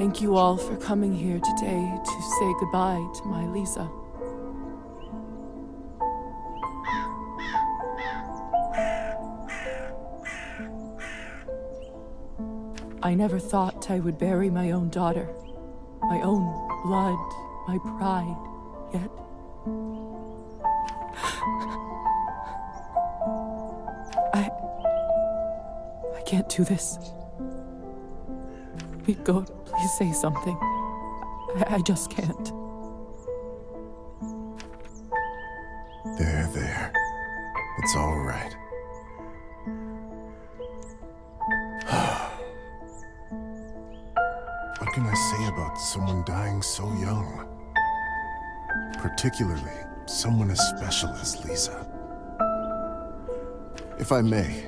Thank you all for coming here today to say goodbye to my Lisa. I never thought I would bury my own daughter, my own blood, my pride, yet I can't do this. God, please say something. I just can't. There. It's all right. What can I say about someone dying so young? Particularly someone as special as Lisa. If I may,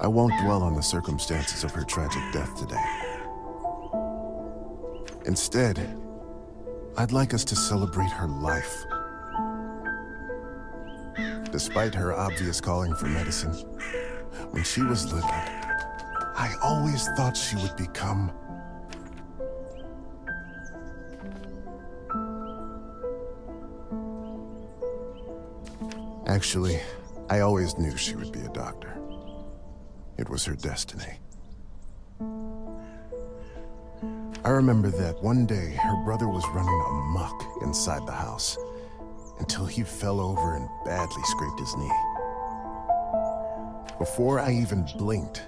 I won't dwell on the circumstances of her tragic death today. Instead, I'd like us to celebrate her life. Despite her obvious calling for medicine, when she was little, I always thought she would become... Actually, I always knew she would be a doctor. It was her destiny. I remember that one day her brother was running amok inside the house until he fell over and badly scraped his knee. Before I even blinked,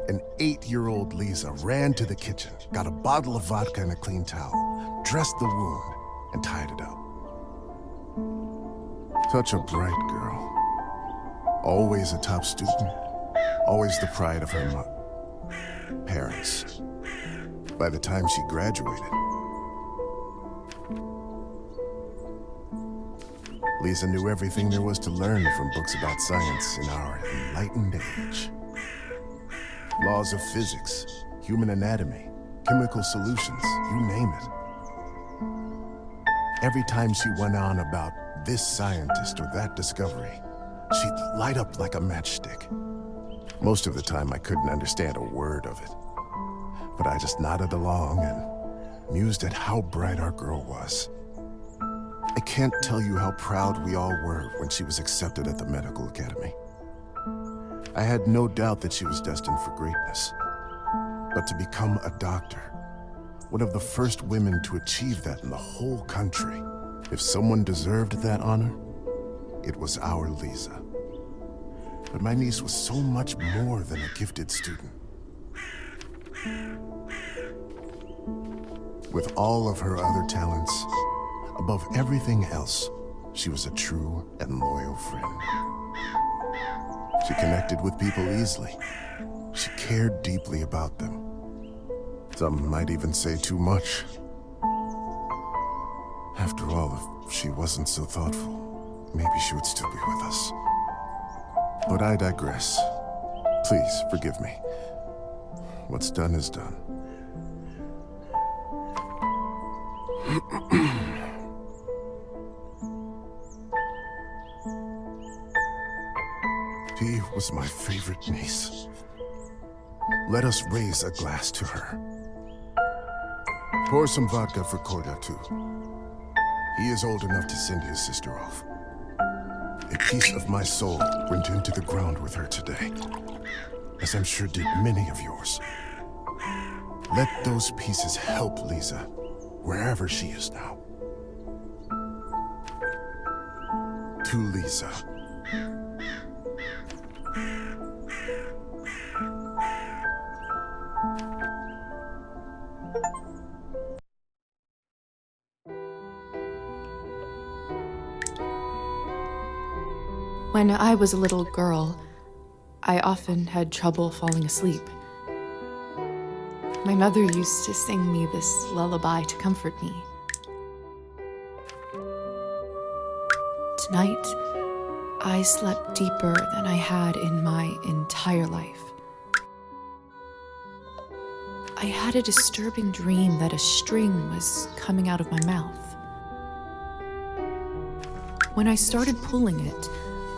an 8-year-old Lisa ran to the kitchen, got a bottle of vodka and a clean towel, dressed the wound, and tied it up. Such a bright girl. Always a top student. Always the pride of her parents. By the time she graduated, Lisa knew everything there was to learn from books about science in our enlightened age. Laws of physics, human anatomy, chemical solutions, you name it. Every time she went on about this scientist or that discovery, she'd light up like a matchstick. Most of the time I couldn't understand a word of it. But I just nodded along and mused at how bright our girl was. I can't tell you how proud we all were when she was accepted at the medical academy. I had no doubt that she was destined for greatness. But to become a doctor, one of the first women to achieve that in the whole country, if someone deserved that honor, it was our Lisa. But my niece was so much more than a gifted student. With all of her other talents, above everything else, she was a true and loyal friend. She connected with people easily. She cared deeply about them. Some might even say too much. After all, if she wasn't so thoughtful, maybe she would still be with us. But I digress. Please, forgive me. What's done is done. She was my favorite niece. Let us raise a glass to her. Pour some vodka for Korda, too. He is old enough to send his sister off. A piece of my soul went into the ground with her today, as I'm sure did many of yours. Let those pieces help Lisa, wherever she is now. To Lisa. When I was a little girl, I often had trouble falling asleep. My mother used to sing me this lullaby to comfort me. Tonight, I slept deeper than I had in my entire life. I had a disturbing dream that a string was coming out of my mouth. When I started pulling it,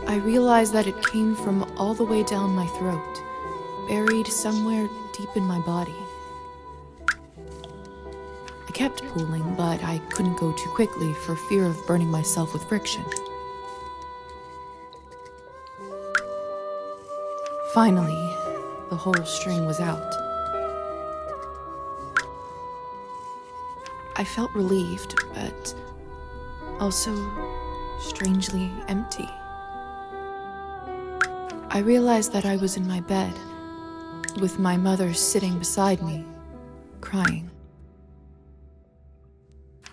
I realized that it came from all the way down my throat, buried somewhere deep in my body. kept pulling, but I couldn't go too quickly for fear of burning myself with friction. Finally, the whole string was out. I felt relieved, but also strangely empty. I realized that I was in my bed, with my mother sitting beside me, crying.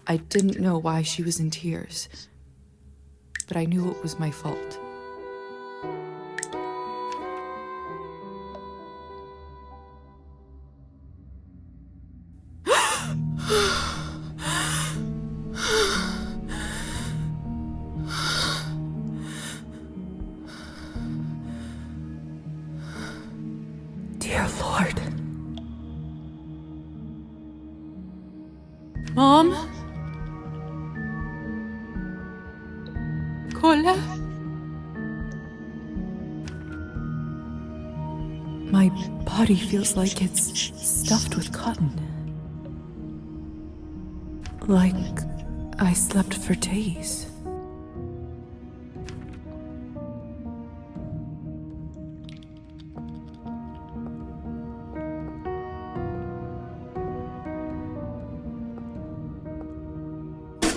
I didn't know why she was in tears, but I knew it was my fault. Dear Lord. Mom? Cola? My body feels like it's stuffed with cotton. Like I slept for days.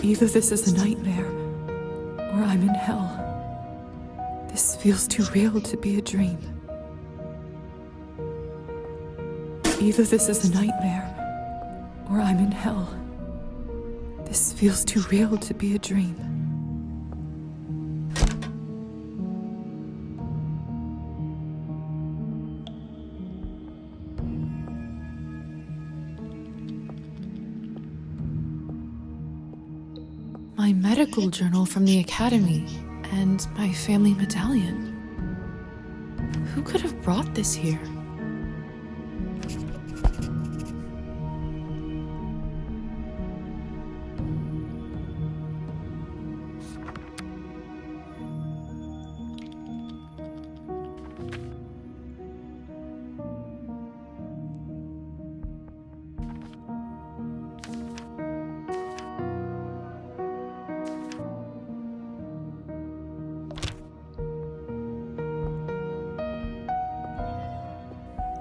Either this is a nightmare, or I'm in hell. This feels too real to be a dream. Either this is a nightmare, or I'm in hell. This feels too real to be a dream. My medical journal from the academy, and my family medallion. Who could have brought this here?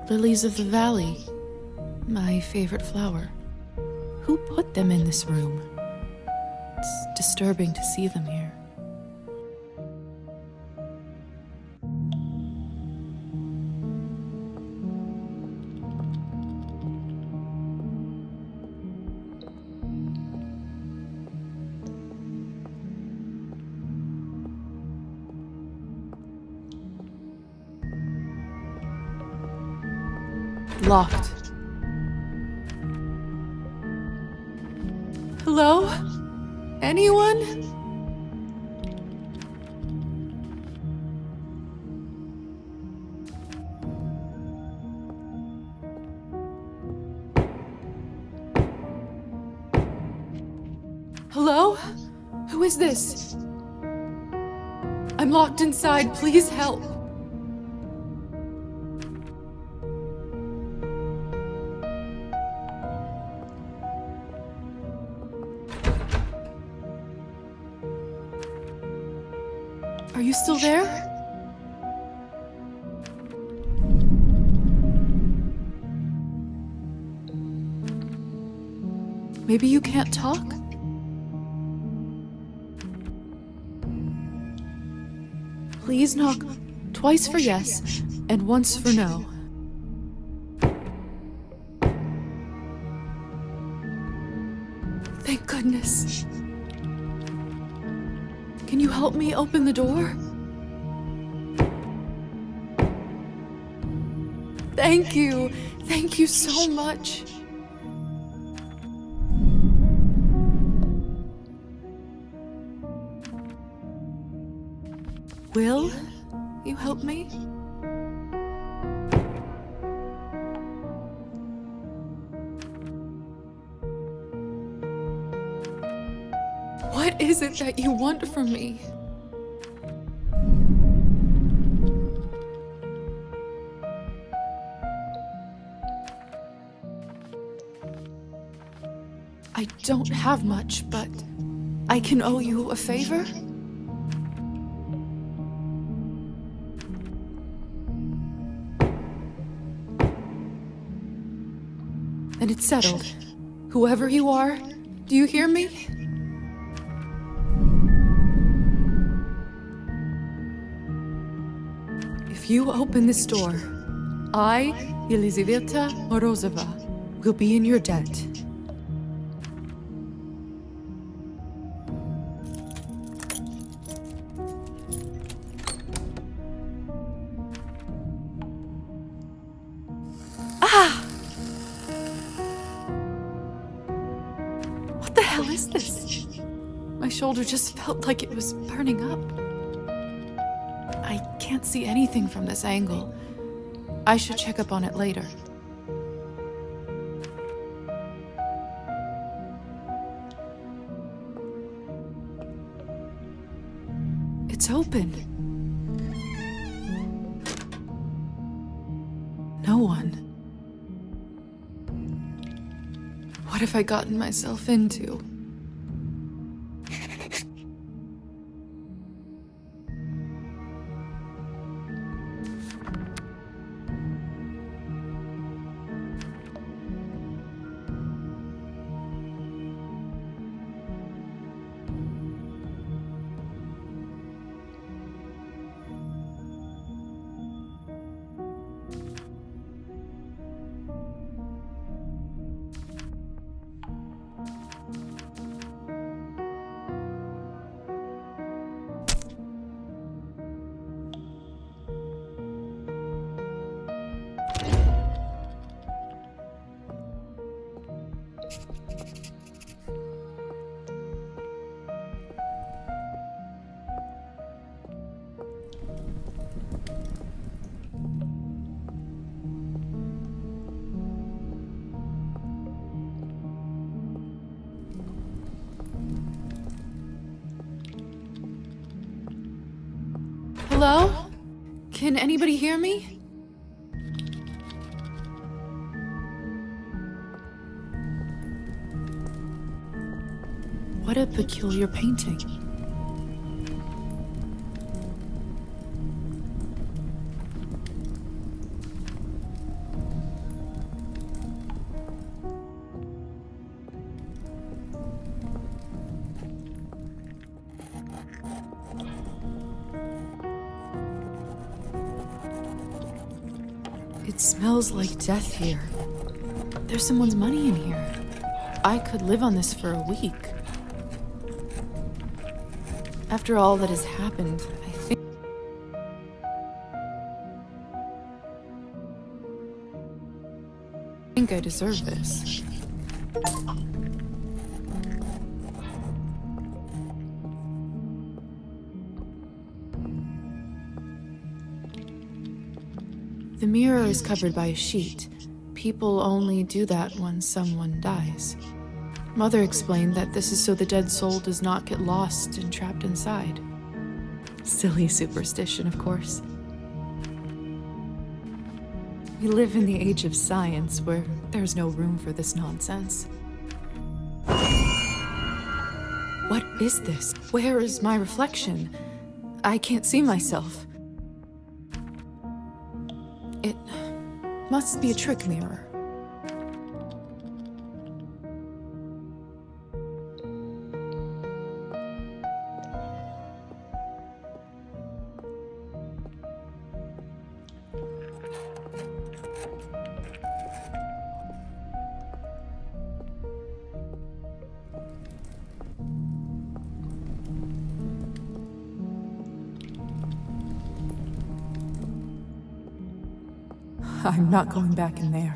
Lilies of the valley, my favorite flower. Who put them in this room? It's disturbing to see them here. Locked. Hello? Anyone? Hello? Who is this? I'm locked inside. Please help. Are you still there? Maybe you can't talk? Please knock twice for yes and once for no. Thank goodness. Can you help me open the door? Thank you. Thank you so much. Will you help me? What is it that you want from me? I don't have much, but I can owe you a favor? And it's settled. Whoever you are, do you hear me? If you open this door, I, Elizaveta Morozova, will be in your debt. What the hell is this? My shoulder just felt like it was burning up. I can't see anything from this angle. I should check up on it later. It's open. No one. What have I gotten myself into? Hello? Can anybody hear me? What a peculiar painting. It smells like death here. There's someone's money in here. I could live on this for a week. After all that has happened, I think I deserve this. The mirror is covered by a sheet. People only do that when someone dies. Mother explained that this is so the dead soul does not get lost and trapped inside. Silly superstition, of course. We live in the age of science where there's no room for this nonsense. What is this? Where is my reflection? I can't see myself. It must be a trick mirror. I'm not going back in there.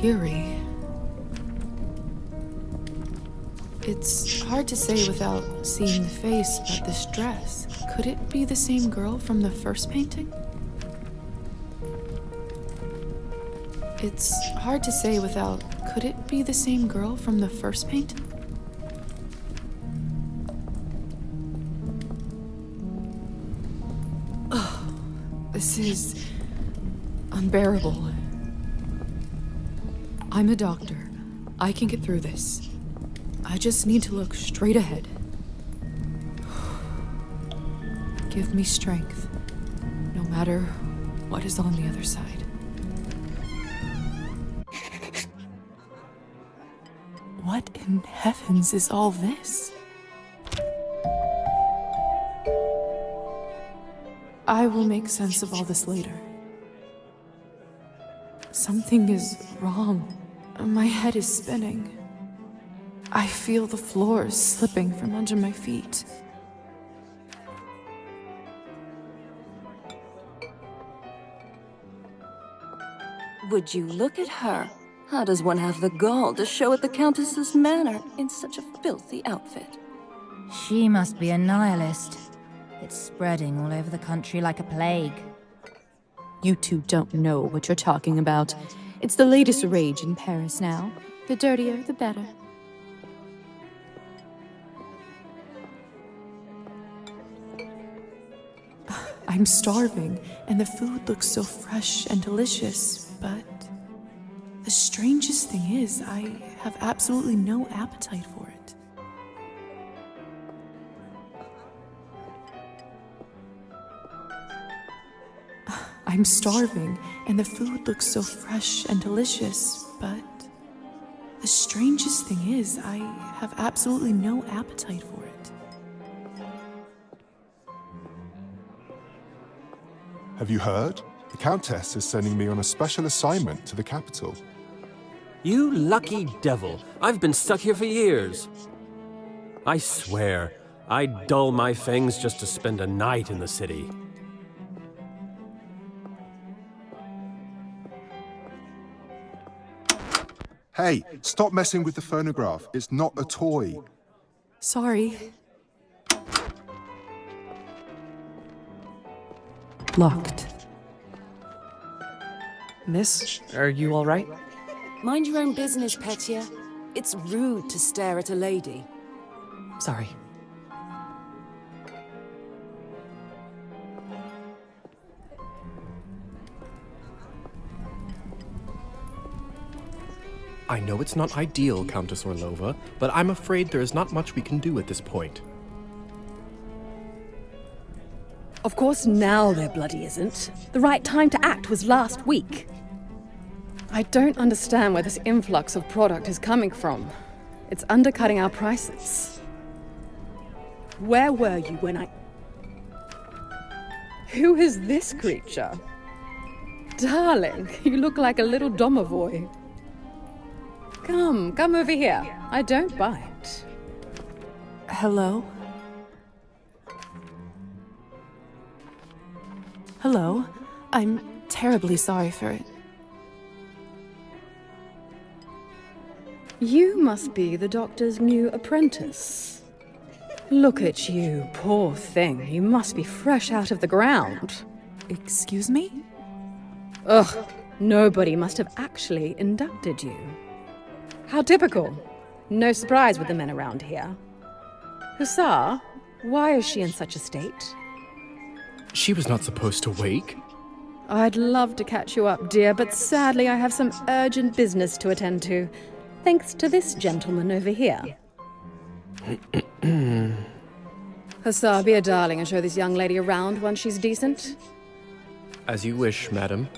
Eerie. It's hard to say without seeing the face, but this dress, could it be the same girl from the first painting? It's hard to say without... Could it be the same girl from the first painting? Oh, this is unbearable. I'm a doctor. I can get through this. I just need to look straight ahead. Give me strength, no matter what is on the other side. What in heavens is all this? I will make sense of all this later. Something is wrong. My head is spinning. I feel the floor slipping from under my feet. Would you look at her? How does one have the gall to show at the Countess's manor in such a filthy outfit? She must be a nihilist. It's spreading all over the country like a plague. You two don't know what you're talking about. It's the latest rage in Paris now. The dirtier, the better. I'm starving, and the food looks so fresh and delicious, but the strangest thing is, I have absolutely no appetite for it. I'm starving, and the food looks so fresh and delicious, but the strangest thing is, I have absolutely no appetite for it. Have you heard? The Countess is sending me on a special assignment to the capital. You lucky devil. I've been stuck here for years. I swear, I'd dull my fangs just to spend a night in the city. Hey, stop messing with the phonograph. It's not a toy. Sorry. Locked. Miss, are you all right? Mind your own business, Petya. It's rude to stare at a lady. Sorry. I know it's not ideal, Countess Orlova, but I'm afraid there is not much we can do at this point. Of course now there bloody isn't. The right time to act was last week. I don't understand where this influx of product is coming from. It's undercutting our prices. Where were you when I... Who is this creature? Darling, you look like a little domovoi. Come over here. I don't bite. Hello? Hello? I'm terribly sorry for it. You must be the doctor's new apprentice. Look at you, poor thing. You must be fresh out of the ground. Excuse me? Ugh, nobody must have actually inducted you. How typical. No surprise with the men around here. Hussar, why is she in such a state? She was not supposed to wake. I'd love to catch you up, dear, but sadly I have some urgent business to attend to, thanks to this gentleman over here. Hussar, be a darling and show this young lady around once she's decent. As you wish, madam.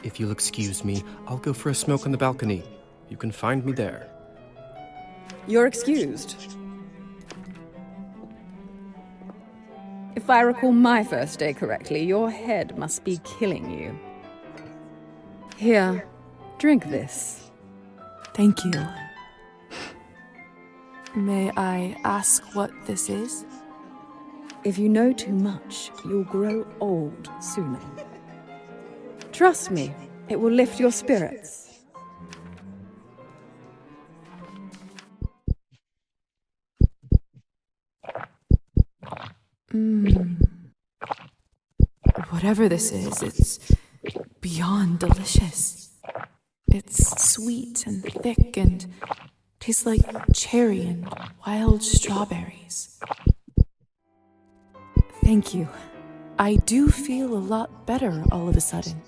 If you'll excuse me, I'll go for a smoke on the balcony. You can find me there. You're excused. If I recall my first day correctly, your head must be killing you. Here, drink this. Thank you. May I ask what this is? If you know too much, you'll grow old sooner. Trust me, it will lift your spirits. Whatever this is, it's beyond delicious. It's sweet and thick and tastes like cherry and wild strawberries. Thank you. I do feel a lot better all of a sudden.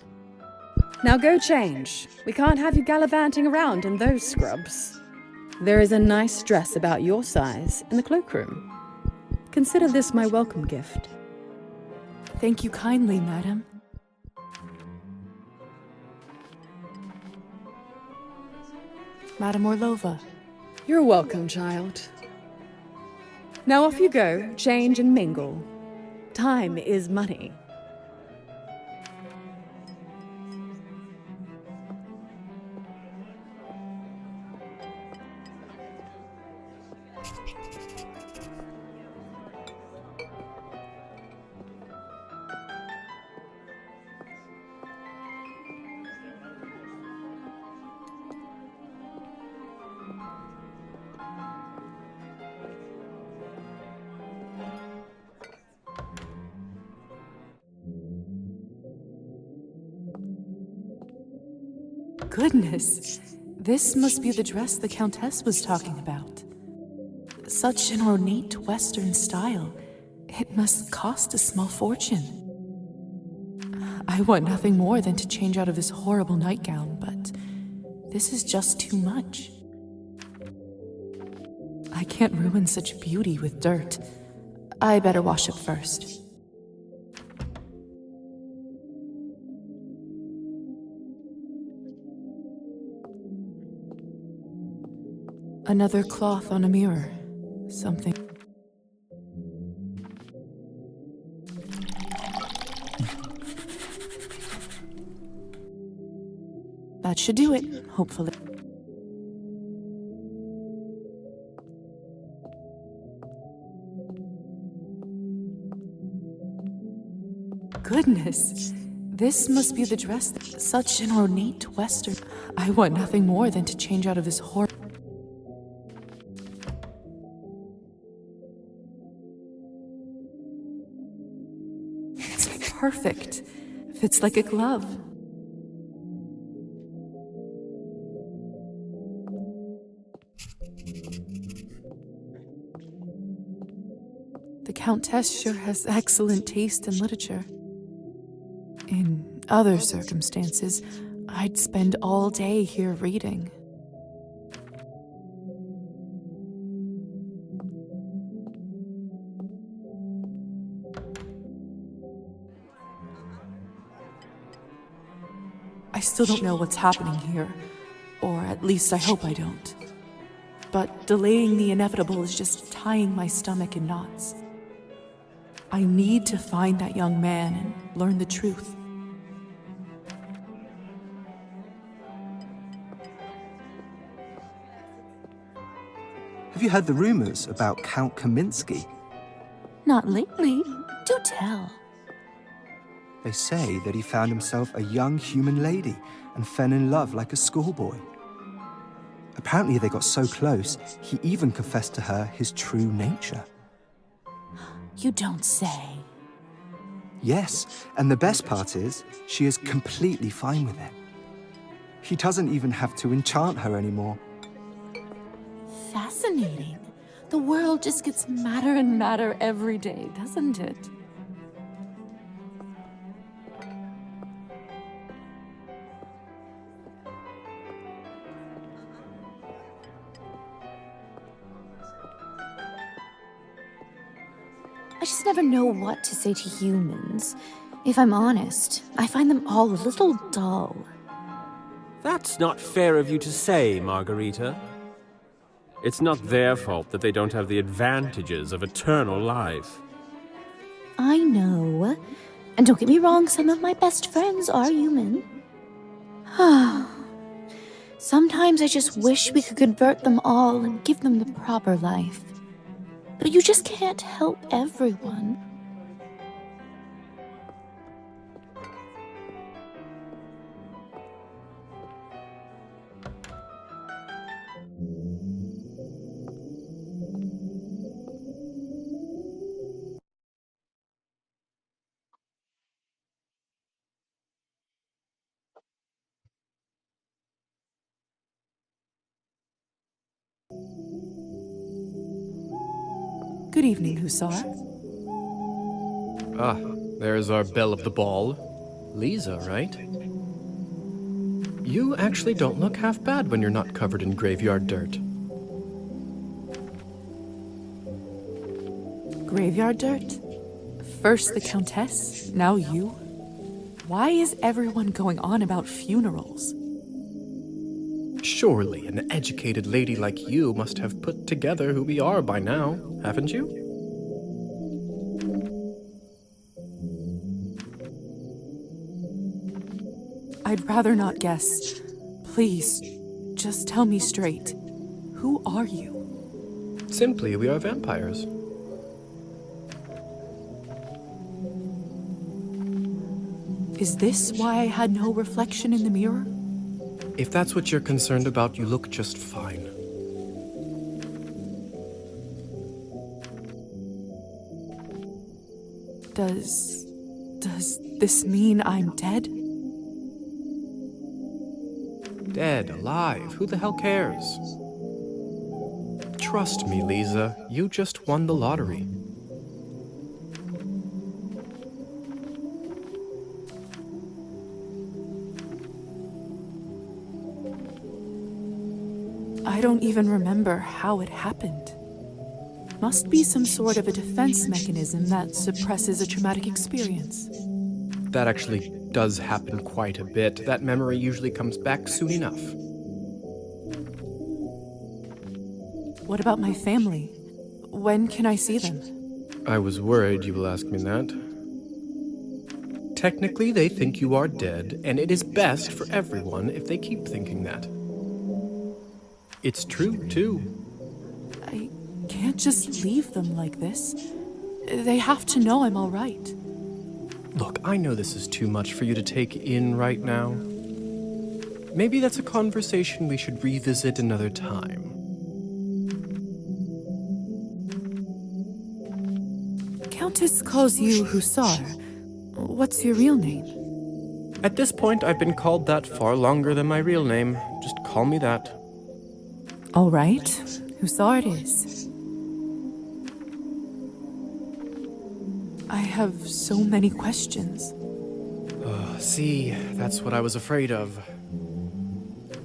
Now go change. We can't have you gallivanting around in those scrubs. There is a nice dress about your size in the cloakroom. Consider this my welcome gift. Thank you kindly, madam. Madam Orlova. You're welcome, child. Now off you go, change and mingle. Time is money. Goodness, this must be the dress the Countess was talking about. Such an ornate Western style. It must cost a small fortune. I want nothing more than to change out of this horrible nightgown, but this is just too much. I can't ruin such beauty with dirt. I better wash up first. Another cloth on a mirror. Something. That should do it, hopefully. Goodness, this must be the dress such an ornate Western. I want nothing more than to change out of this horror. Perfect. Fits like a glove. The Countess sure has excellent taste in literature. In other circumstances, I'd spend all day here reading. I still don't know what's happening here, or at least I hope I don't. But delaying the inevitable is just tying my stomach in knots. I need to find that young man and learn the truth. Have you heard the rumors about Count Kaminsky? Not lately. Do tell. They say that he found himself a young human lady and fell in love like a schoolboy. Apparently they got so close, he even confessed to her his true nature. You don't say. Yes, and the best part is, she is completely fine with it. He doesn't even have to enchant her anymore. Fascinating. The world just gets madder and madder every day, doesn't it? I just never know what to say to humans. If I'm honest, I find them all a little dull. That's not fair of you to say, Margarita. It's not their fault that they don't have the advantages of eternal life. I know. And don't get me wrong, some of my best friends are human. Sometimes I just wish we could convert them all and give them the proper life. But you just can't help everyone. Good evening, Hussar. Ah, there's our belle of the ball. Lisa, right? You actually don't look half bad when you're not covered in graveyard dirt. Graveyard dirt? First the Countess, now you? Why is everyone going on about funerals? Surely an educated lady like you must have put together who we are by now, haven't you? I'd rather not guess. Please, just tell me straight. Who are you? Simply, we are vampires. Is this why I had no reflection in the mirror? If that's what you're concerned about, you look just fine. Does this mean I'm dead? Dead, alive, who the hell cares? Trust me, Lisa, you just won the lottery. I don't even remember how it happened. Must be some sort of a defense mechanism that suppresses a traumatic experience. That actually does happen quite a bit. That memory usually comes back soon enough. What about my family? When can I see them? I was worried you will ask me that. Technically, they think you are dead, and it is best for everyone if they keep thinking that. It's true, too. I can't just leave them like this. They have to know I'm all right. Look, I know this is too much for you to take in right now. Maybe that's a conversation we should revisit another time. Countess calls you Hussar. What's your real name? At this point, I've been called that far longer than my real name. Just call me that. All right, Hussar it is. I have so many questions. See, that's what I was afraid of.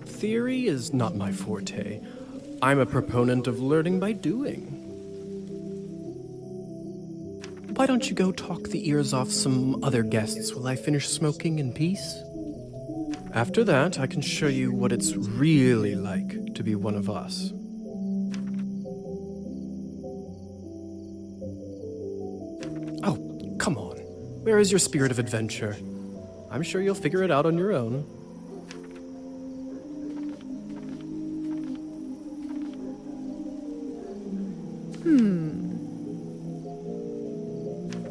Theory is not my forte. I'm a proponent of learning by doing. Why don't you go talk the ears off some other guests while I finish smoking in peace? After that, I can show you what it's really like to be one of us. Oh, come on. Where is your spirit of adventure? I'm sure you'll figure it out on your own.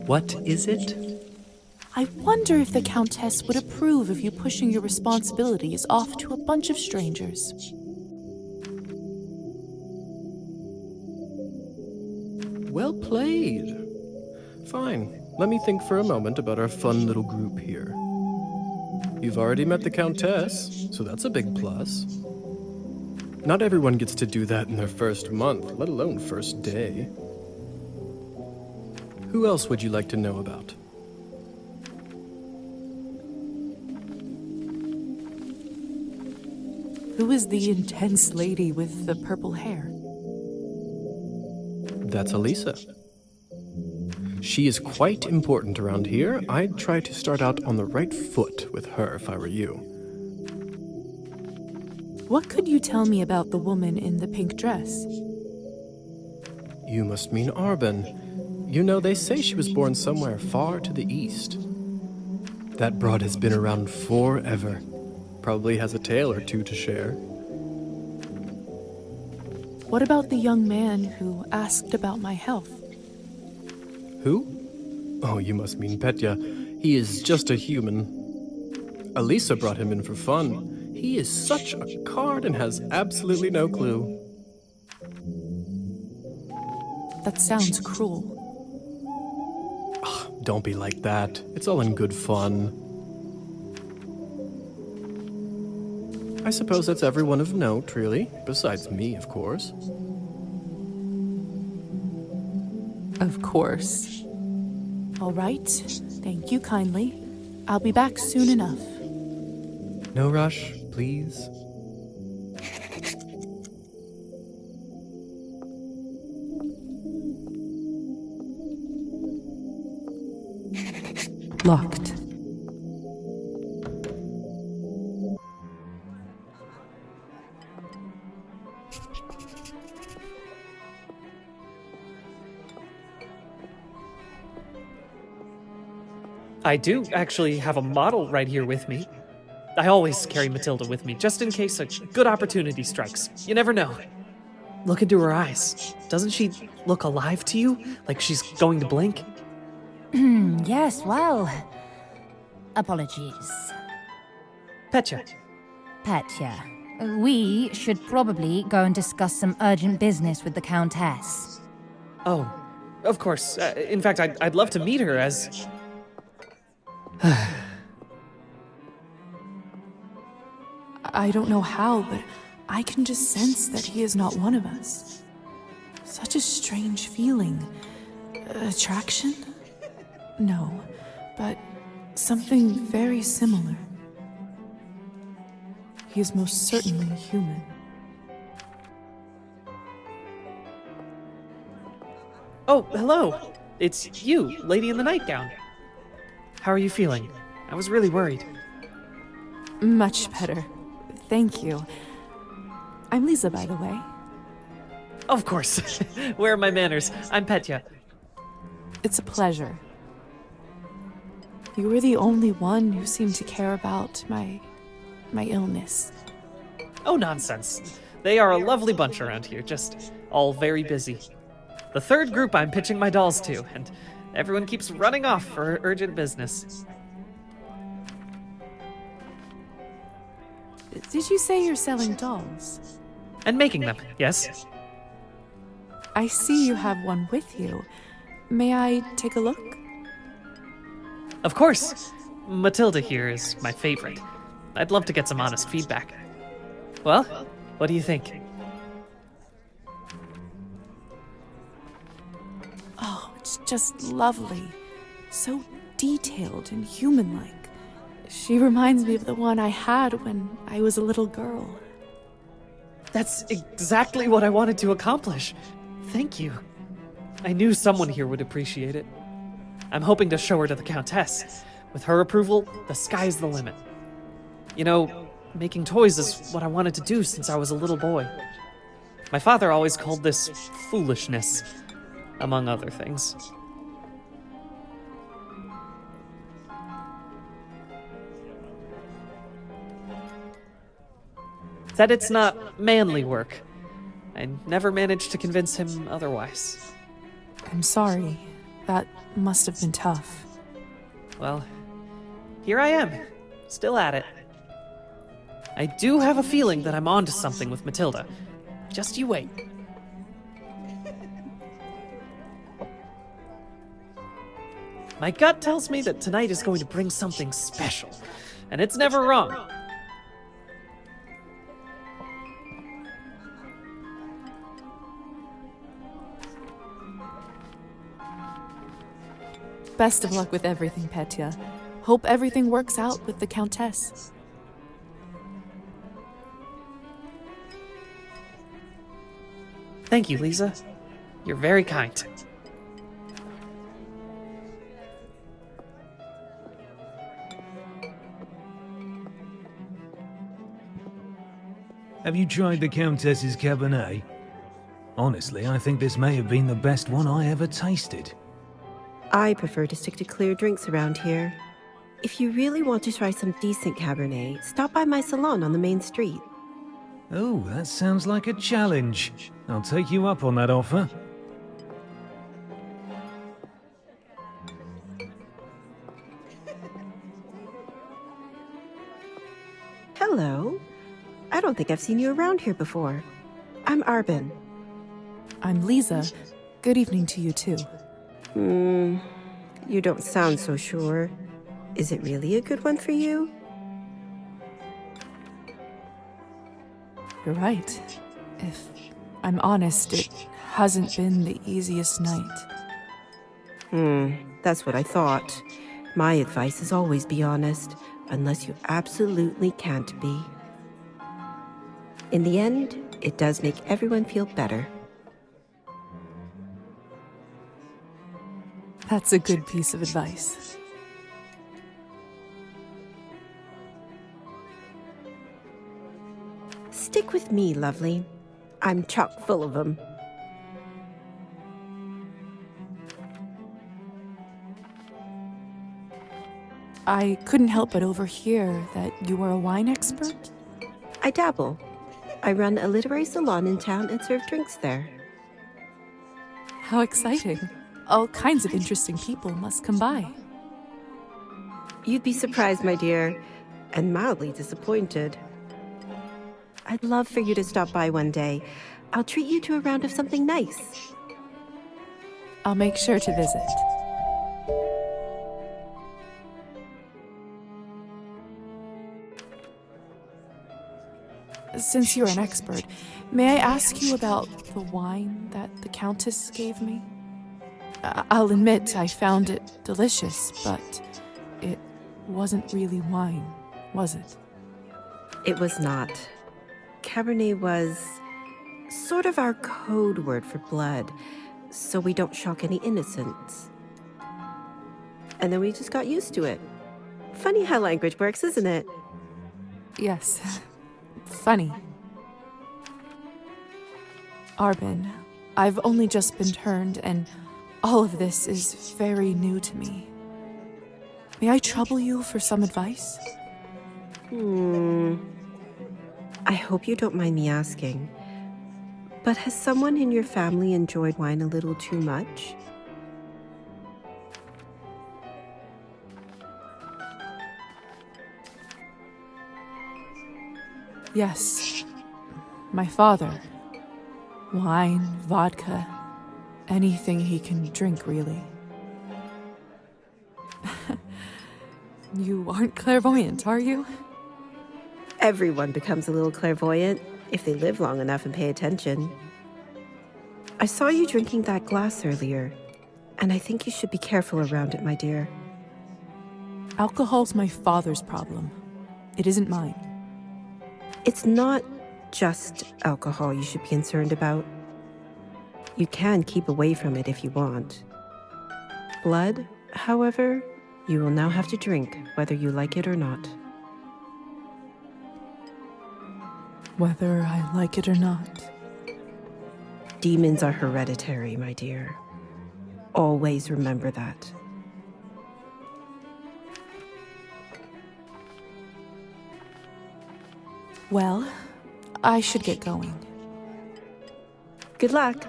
What is it? I wonder if the Countess would approve of you pushing your responsibilities off to a bunch of strangers. Well played. Fine. Let me think for a moment about our fun little group here. You've already met the Countess, so that's a big plus. Not everyone gets to do that in their first month, let alone first day. Who else would you like to know about? Who is the intense lady with the purple hair? That's Elisa. She is quite important around here. I'd try to start out on the right foot with her if I were you. What could you tell me about the woman in the pink dress? You must mean Arbin. You know, they say she was born somewhere far to the east. That broad has been around forever. Probably has a tale or two to share. What about the young man who asked about my health? Who? Oh, you must mean Petya. He is just a human. Elisa brought him in for fun. He is such a card and has absolutely no clue. That sounds cruel. Don't be like that. It's all in good fun. I suppose that's everyone of note, really. Besides me, of course. Of course. All right. Thank you kindly. I'll be back soon enough. No rush, please. Locked. I do actually have a model right here with me. I always carry Matilda with me, just in case a good opportunity strikes. You never know. Look into her eyes. Doesn't she look alive to you? Like she's going to blink? Yes, well. Apologies. Petya. Petya, we should probably go and discuss some urgent business with the Countess. Oh, of course. In fact, I'd love to meet her as... I don't know how, but I can just sense that he is not one of us. Such a strange feeling. Attraction? No, but something very similar. He is most certainly human. Oh, hello. It's you, Lady in the Nightgown. How are you feeling? I was really worried. Much better. Thank you. I'm Lisa, by the way. Of course. Where are my manners? I'm Petya. It's a pleasure. You were the only one who seemed to care about my illness. Oh, nonsense. They are a lovely bunch around here, just all very busy. The third group I'm pitching my dolls to, and everyone keeps running off for urgent business. Did you say you're selling dolls? And making them, yes. I see you have one with you. May I take a look? Of course. Matilda here is my favorite. I'd love to get some honest feedback. Well, what do you think? Oh, it's just lovely. So detailed and human-like. She reminds me of the one I had when I was a little girl. That's exactly what I wanted to accomplish. Thank you. I knew someone here would appreciate it. I'm hoping to show her to the Countess. With her approval, the sky's the limit. You know, making toys is what I wanted to do since I was a little boy. My father always called this foolishness, among other things. That it's not manly work. I never managed to convince him otherwise. I'm sorry. That must have been tough. Well, here I am, still at it. I do have a feeling that I'm onto something with Matilda. Just you wait. My gut tells me that tonight is going to bring something special, and it's never wrong. Best of luck with everything, Petya. Hope everything works out with the Countess. Thank you, Lisa. You're very kind. Have you tried the Countess's Cabernet? Honestly, I think this may have been the best one I ever tasted. I prefer to stick to clear drinks around here. If you really want to try some decent Cabernet, stop by my salon on the main street. Oh, that sounds like a challenge. I'll take you up on that offer. Hello. I don't think I've seen you around here before. I'm Arbin. I'm Lisa. Good evening to you, too. You don't sound so sure. Is it really a good one for you? You're right. If I'm honest, it hasn't been the easiest night. That's what I thought. My advice is always be honest, unless you absolutely can't be. In the end, it does make everyone feel better. That's a good piece of advice. Stick with me, lovely. I'm chock full of them. I couldn't help but overhear that you were a wine expert? I dabble. I run a literary salon in town and serve drinks there. How exciting. All kinds of interesting people must come by. You'd be surprised, my dear, and mildly disappointed. I'd love for you to stop by one day. I'll treat you to a round of something nice. I'll make sure to visit. Since you're an expert, may I ask you about the wine that the Countess gave me? I'll admit I found it delicious, but it wasn't really wine, was it? It was not. Cabernet was sort of our code word for blood, so we don't shock any innocents. And then we just got used to it. Funny how language works, isn't it? Yes. Funny. Arbin, I've only just been turned, and all of this is very new to me. May I trouble you for some advice? I hope you don't mind me asking, but has someone in your family enjoyed wine a little too much? Yes. My father. Wine, vodka, anything he can drink, really. You aren't clairvoyant, are you? Everyone becomes a little clairvoyant if they live long enough and pay attention. I saw you drinking that glass earlier, and I think you should be careful around it, my dear. Alcohol's my father's problem. It isn't mine. It's not just alcohol you should be concerned about. You can keep away from it if you want. Blood, however, you will now have to drink, whether you like it or not. Whether I like it or not. Demons are hereditary, my dear. Always remember that. Well, I should get going. Good luck.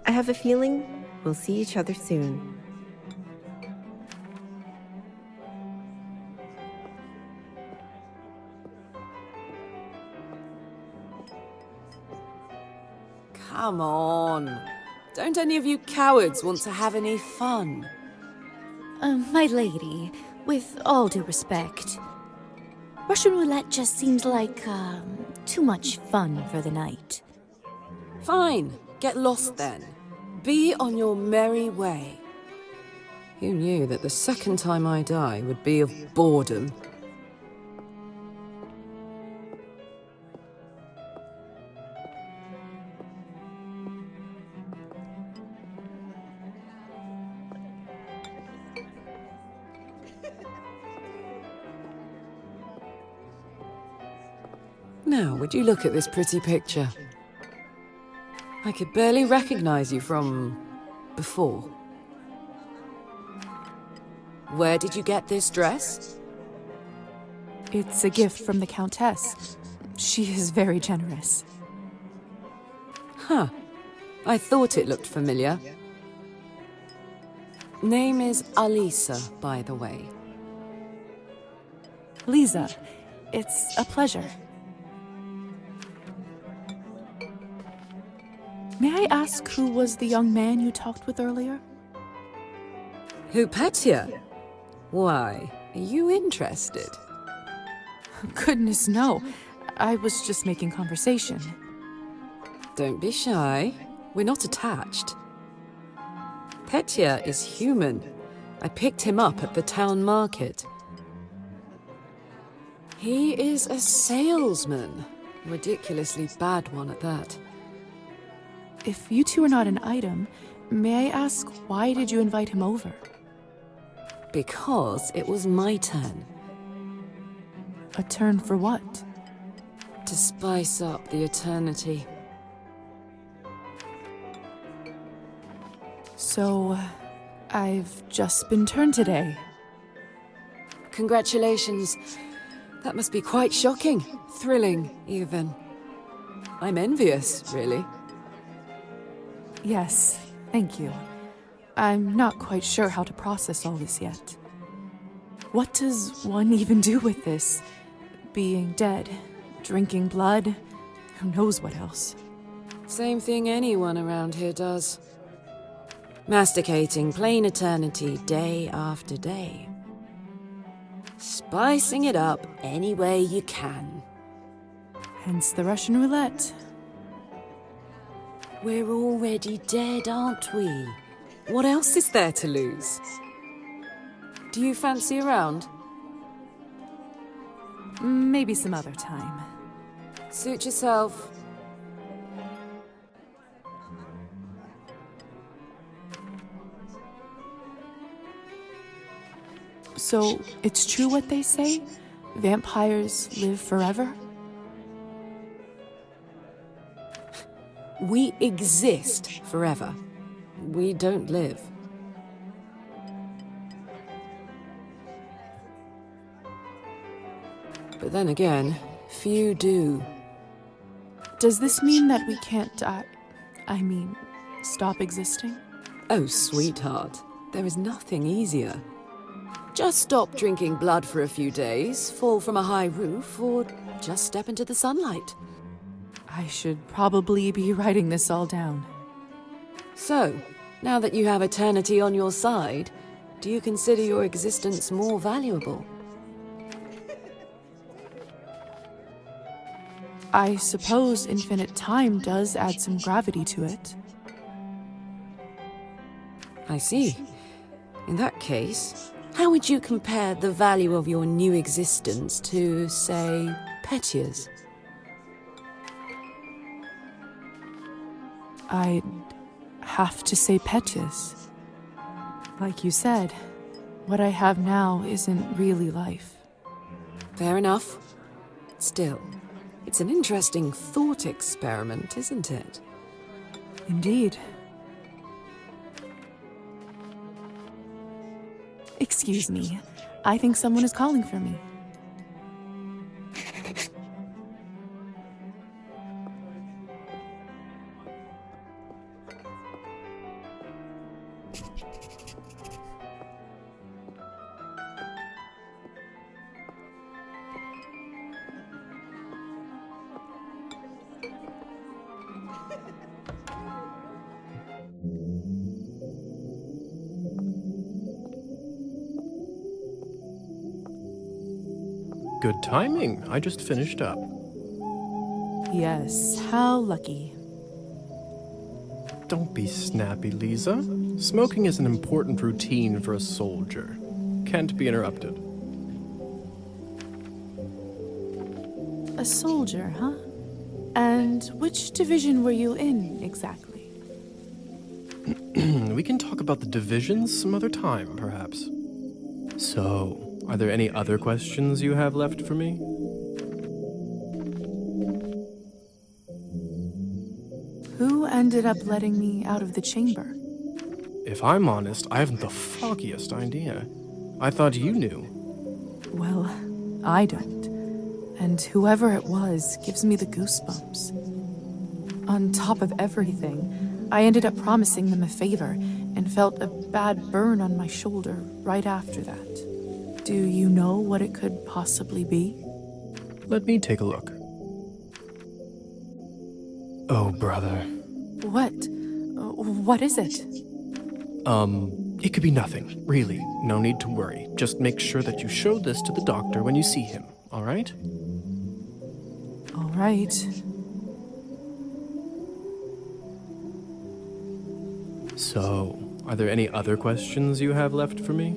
I have a feeling we'll see each other soon. Come on. Don't any of you cowards want to have any fun? My lady, with all due respect, Russian roulette just seems like, too much fun for the night. Fine. Get lost then. Be on your merry way. Who knew that the second time I die would be of boredom? Now, would you look at this pretty picture? I could barely recognize you from before. Where did you get this dress? It's a gift from the Countess. She is very generous. Huh. I thought it looked familiar. Name is Alisa, by the way. Lisa, it's a pleasure. May I ask who was the young man you talked with earlier? Who, Petya? Why, are you interested? Goodness, no. I was just making conversation. Don't be shy. We're not attached. Petya is human. I picked him up at the town market. He is a salesman. Ridiculously bad one at that. If you two are not an item, may I ask why did you invite him over? Because it was my turn. A turn for what? To spice up the eternity. So, I've just been turned today. Congratulations. That must be quite shocking. Thrilling, even. I'm envious, really. Yes, thank you. I'm not quite sure how to process all this yet. What does one even do with this? Being dead, drinking blood, who knows what else? Same thing anyone around here does. Masticating plain eternity day after day. Spicing it up any way you can. Hence the Russian roulette. We're already dead, aren't we? What else is there to lose? Do you fancy a round? Maybe some other time. Suit yourself. So, it's true what they say? Vampires live forever? We exist forever. We don't live. But then again, few do. Does this mean that we can't die? I mean, stop existing? Oh, sweetheart, there is nothing easier. Just stop drinking blood for a few days, fall from a high roof, or just step into the sunlight. I should probably be writing this all down. So, now that you have eternity on your side, do you consider your existence more valuable? I suppose infinite time does add some gravity to it. I see. In that case, how would you compare the value of your new existence to, say, Petya's? I'd have to say Petya's. Like you said, what I have now isn't really life. Fair enough. Still, it's an interesting thought experiment, isn't it? Indeed. Excuse me. I think someone is calling for me. Good timing. I just finished up. Yes, how lucky. Don't be snappy, Lisa. Smoking is an important routine for a soldier. Can't be interrupted. A soldier, huh? And which division were you in, exactly? We can talk about the divisions some other time, perhaps. So, are there any other questions you have left for me? Who ended up letting me out of the chamber? If I'm honest, I haven't the foggiest idea. I thought you knew. Well, I don't. And whoever it was gives me the goosebumps. On top of everything, I ended up promising them a favor and felt a bad burn on my shoulder right after that. Do you know what it could possibly be? Let me take a look. Oh, brother. What? What is it? It could be nothing, really. No need to worry. Just make sure that you show this to the doctor when you see him, all right? All right. So, are there any other questions you have left for me?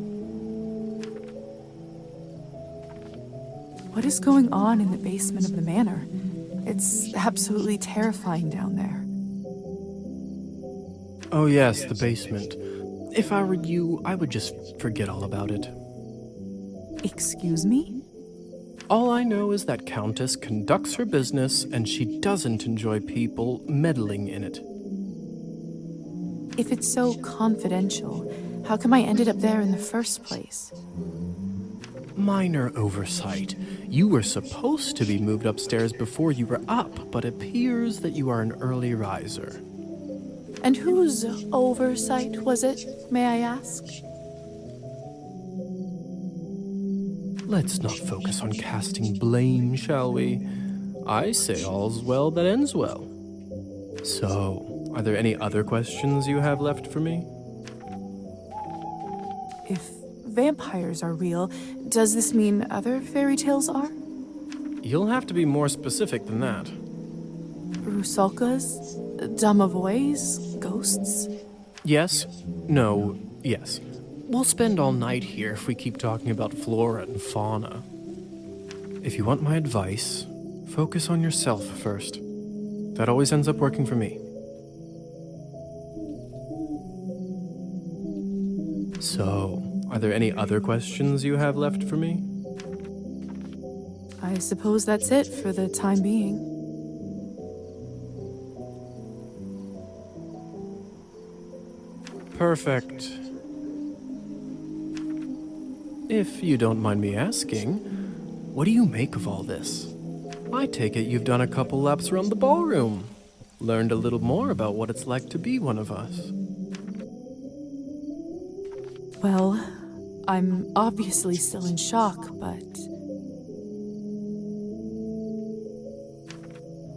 What is going on in the basement of the manor? It's absolutely terrifying down there. Oh yes, the basement. If I were you, I would just forget all about it. Excuse me? All I know is that Countess conducts her business and she doesn't enjoy people meddling in it. If it's so confidential, how come I ended up there in the first place? Minor oversight. You were supposed to be moved upstairs before you were up, but appears that you are an early riser. And whose oversight was it, may I ask? Let's not focus on casting blame, shall we? I say all's well that ends well. So, are there any other questions you have left for me? If vampires are real, does this mean other fairy tales are? You'll have to be more specific than that. Rusalkas? Domovoys? Ghosts? Yes? No, yes. We'll spend all night here if we keep talking about flora and fauna. If you want my advice, focus on yourself first. That always ends up working for me. So, are there any other questions you have left for me? I suppose that's it for the time being. Perfect. If you don't mind me asking, what do you make of all this? I take it you've done a couple laps around the ballroom. Learned a little more about what it's like to be one of us. Well, I'm obviously still in shock, but...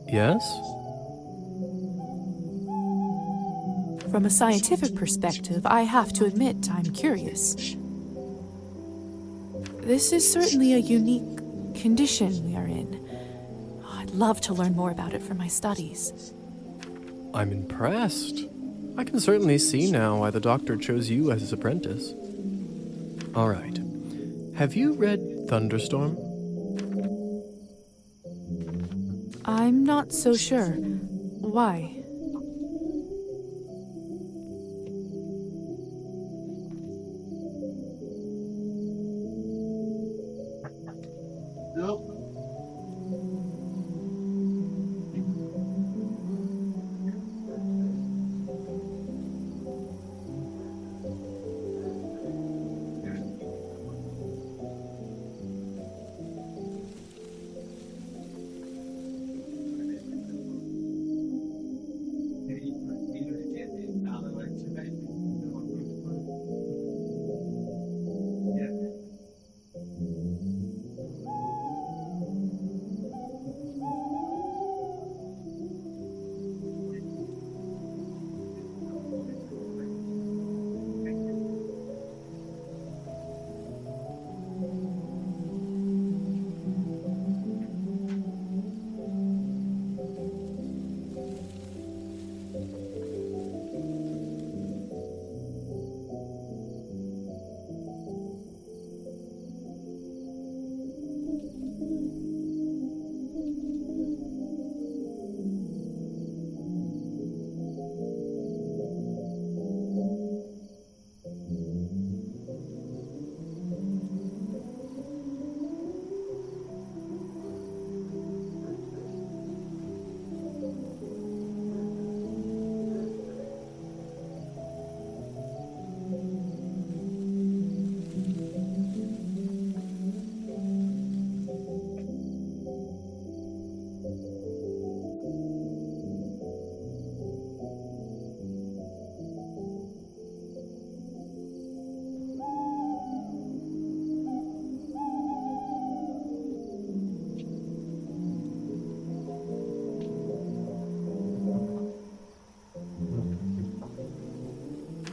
Yes? From a scientific perspective, I have to admit I'm curious. This is certainly a unique condition we are in. I'd love to learn more about it for my studies. I'm impressed. I can certainly see now why the doctor chose you as his apprentice. All right. Have you read Thunderstorm? I'm not so sure. Why?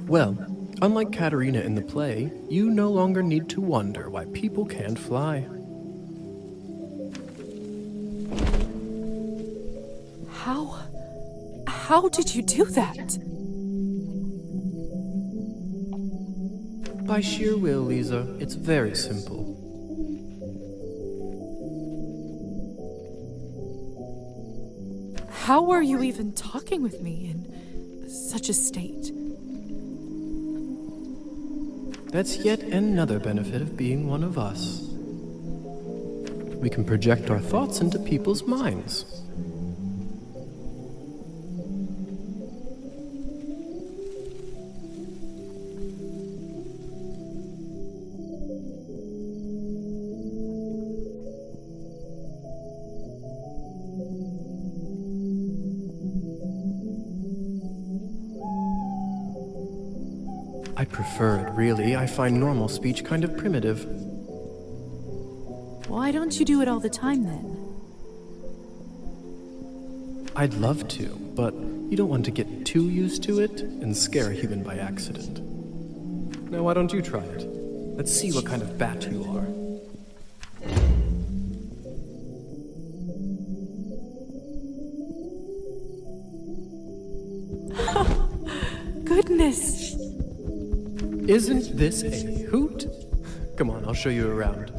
Well, unlike Katerina in the play, you no longer need to wonder why people can't fly. How did you do that? By sheer will, Lisa. It's very simple. How are you even talking with me in such a state? That's yet another benefit of being one of us. We can project our thoughts into people's minds. I prefer it, really. I find normal speech kind of primitive. Why don't you do it all the time then? I'd love to, but you don't want to get too used to it and scare a human by accident. Now, why don't you try it? Let's see what kind of bat you are. Goodness! Isn't this a hoot? Come on, I'll show you around.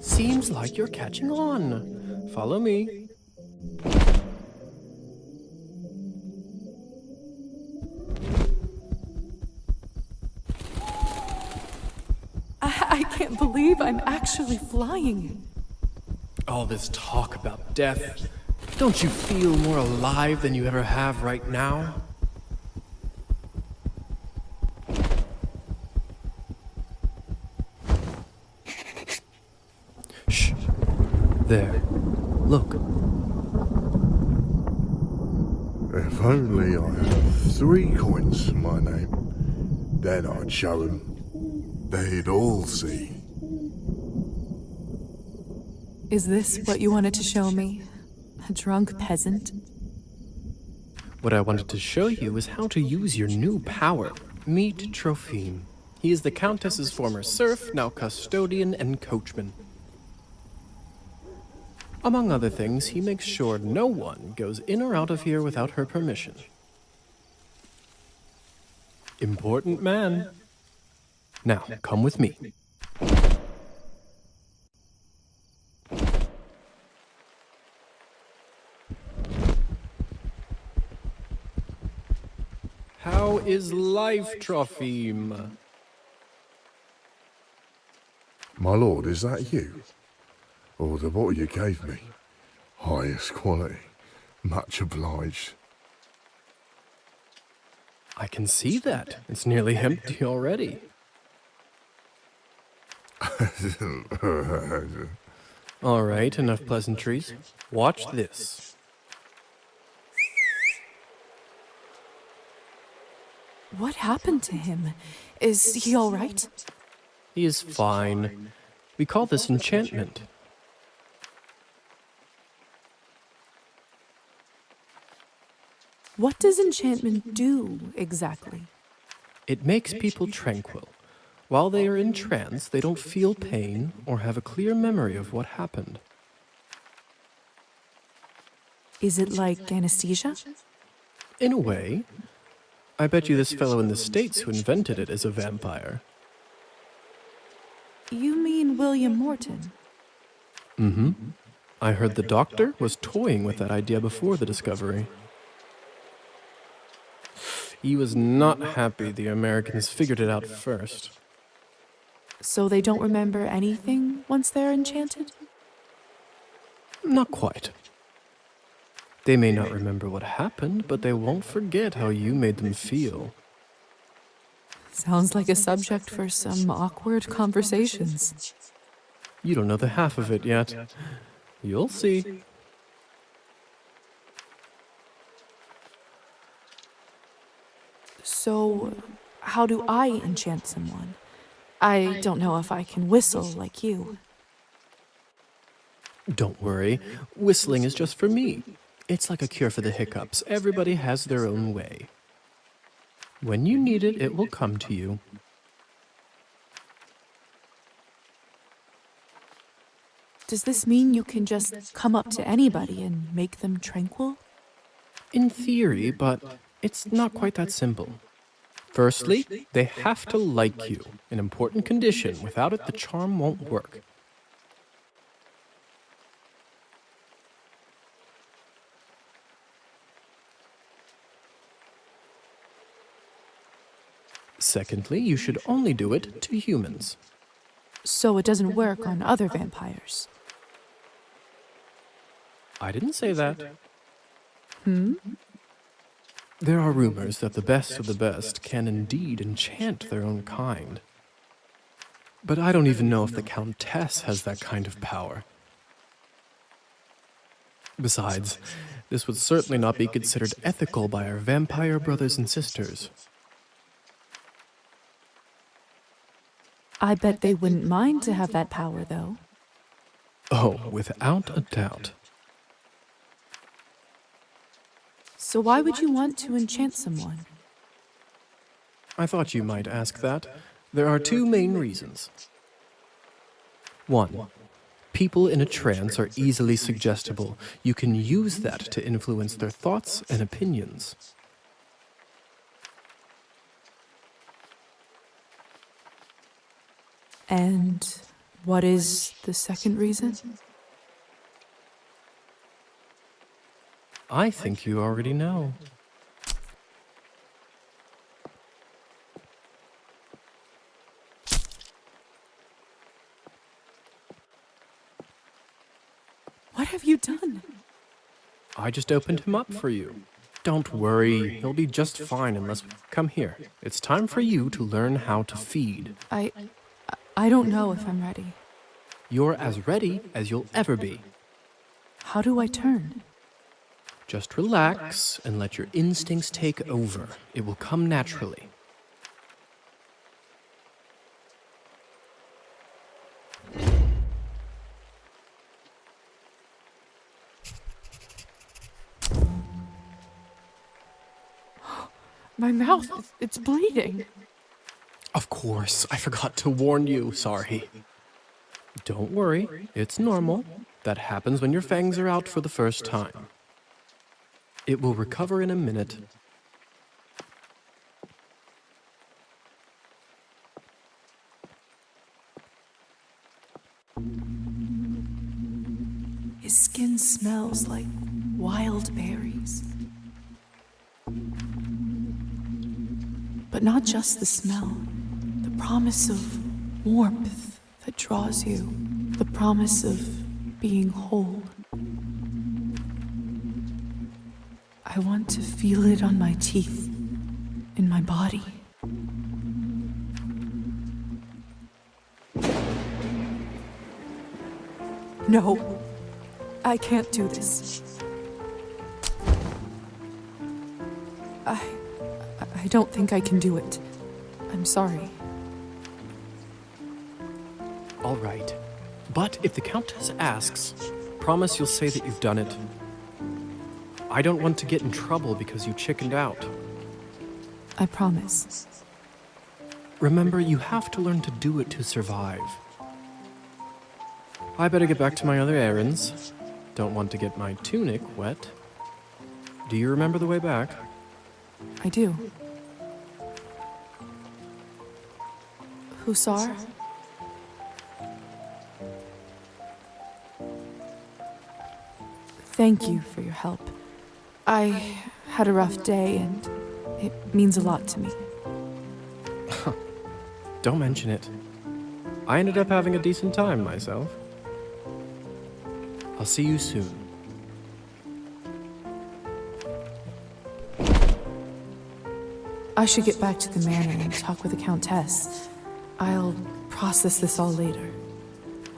Seems like you're catching on. Follow me. I can't believe I'm actually flying. All this talk about death. Don't you feel more alive than you ever have right now? Shh. There. Look. If only I had 3 coins to my name, then I'd show them. They'd all see. Is this what you wanted to show me? A drunk peasant? What I wanted to show you is how to use your new power. Meet Trophime. He is the Countess's former serf, now custodian and coachman. Among other things, he makes sure no one goes in or out of here without her permission. Important man. Now, come with me. How is life, Trophime? My lord, is that you? Or the bottle you gave me? Highest quality. Much obliged. I can see that. It's nearly empty already. All right, enough pleasantries. Watch this. What happened to him? Is he all right? He is fine. We call this enchantment. What does enchantment do, exactly? It makes people tranquil. While they are in trance, they don't feel pain or have a clear memory of what happened. Is it like anesthesia? In a way. I bet you this fellow in the States who invented it is a vampire. You mean William Morton? Mm-hmm. I heard the doctor was toying with that idea before the discovery. He was not happy the Americans figured it out first. So they don't remember anything once they're enchanted? Not quite. They may not remember what happened, but they won't forget how you made them feel. Sounds like a subject for some awkward conversations. You don't know the half of it yet. You'll see. So, how do I enchant someone? I don't know if I can whistle like you. Don't worry, whistling is just for me. It's like a cure for the hiccups. Everybody has their own way. When you need it, it will come to you. Does this mean you can just come up to anybody and make them tranquil? In theory, but it's not quite that simple. Firstly, they have to like you, an important condition. Without it, the charm won't work. Secondly, you should only do it to humans. So it doesn't work on other vampires. I didn't say that. Hmm? There are rumors that the best of the best can indeed enchant their own kind. But I don't even know if the Countess has that kind of power. Besides, this would certainly not be considered ethical by our vampire brothers and sisters. I bet they wouldn't mind to have that power, though. Oh, without a doubt. So why would you want to enchant someone? I thought you might ask that. There are two main reasons. One, people in a trance are easily suggestible. You can use that to influence their thoughts and opinions. And what is the second reason? I think you already know. What have you done? I just opened him up for you. Don't worry, he'll be just fine unless... Come here. It's time for you to learn how to feed. I don't know if I'm ready. You're as ready as you'll ever be. How do I turn? Just relax and let your instincts take over. It will come naturally. My mouth, it's bleeding. Of course, I forgot to warn you. Sorry. Don't worry, it's normal. That happens when your fangs are out for the first time. It will recover in a minute. His skin smells like wild berries. But not just the smell. The promise of warmth that draws you. The promise of being whole. I want to feel it on my teeth, in my body. No, I can't do this. I don't think I can do it. I'm sorry. All right. But if the Countess asks, promise you'll say that you've done it. I don't want to get in trouble because you chickened out. I promise. Remember, you have to learn to do it to survive. I better get back to my other errands. Don't want to get my tunic wet. Do you remember the way back? I do. Hussar? Thank you for your help. I had a rough day, and it means a lot to me. Don't mention it. I ended up having a decent time myself. I'll see you soon. I should get back to the manor and talk with the Countess. I'll process this all later.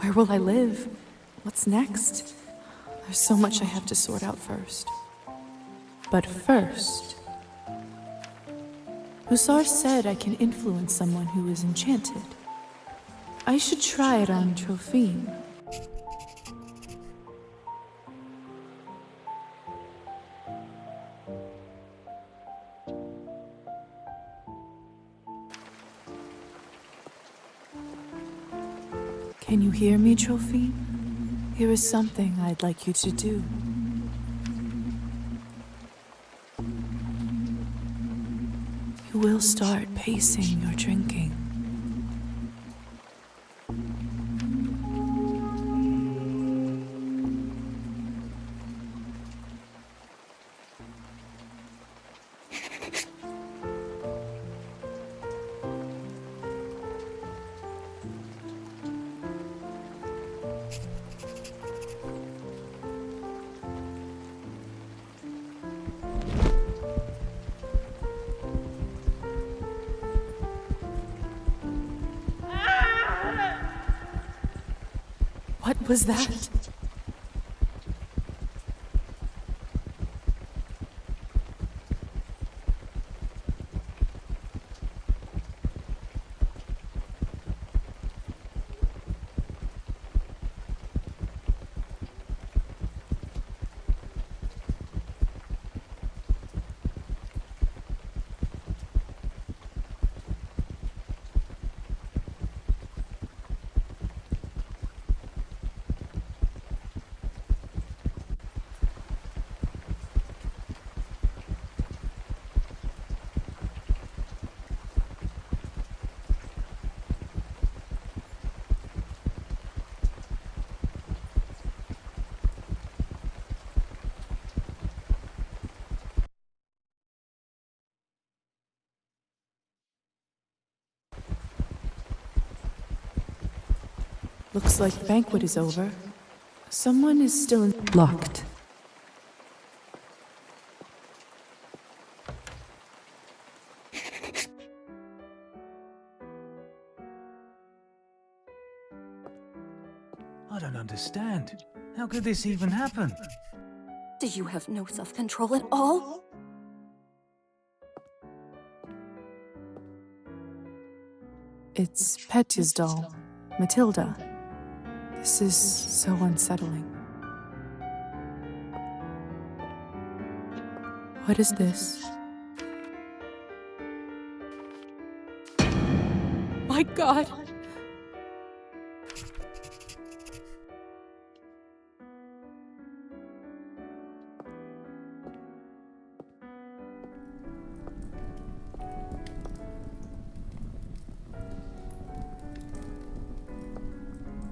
Where will I live? What's next? There's so much I have to sort out first. But first, Hussar said I can influence someone who is enchanted. I should try it on Trophine. Can you hear me, Trophine? Here is something I'd like you to do. You will start pacing your drinking. What was that? Looks like the banquet is over. Someone is still locked. I don't understand. How could this even happen? Do you have no self-control at all? It's Petya's doll, Matilda. This is so unsettling. What is this? My God!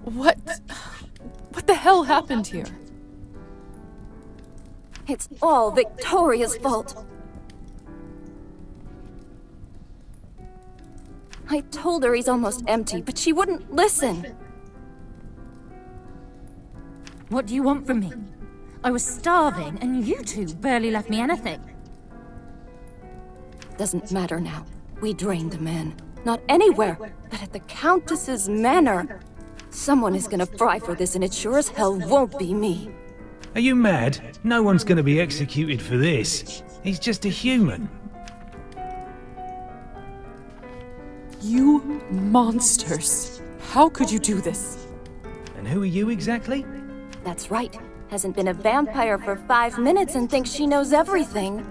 What the hell happened here? It's all Victoria's fault. I told her he's almost empty, but she wouldn't listen. What do you want from me? I was starving, and you two barely left me anything. Doesn't matter now. We drained the man. Not anywhere, but at the Countess's manor. Someone is gonna fry for this, and it sure as hell won't be me. Are you mad? No one's gonna be executed for this. He's just a human. You monsters! How could you do this? And who are you exactly? That's right. Hasn't been a vampire for 5 minutes and thinks she knows everything.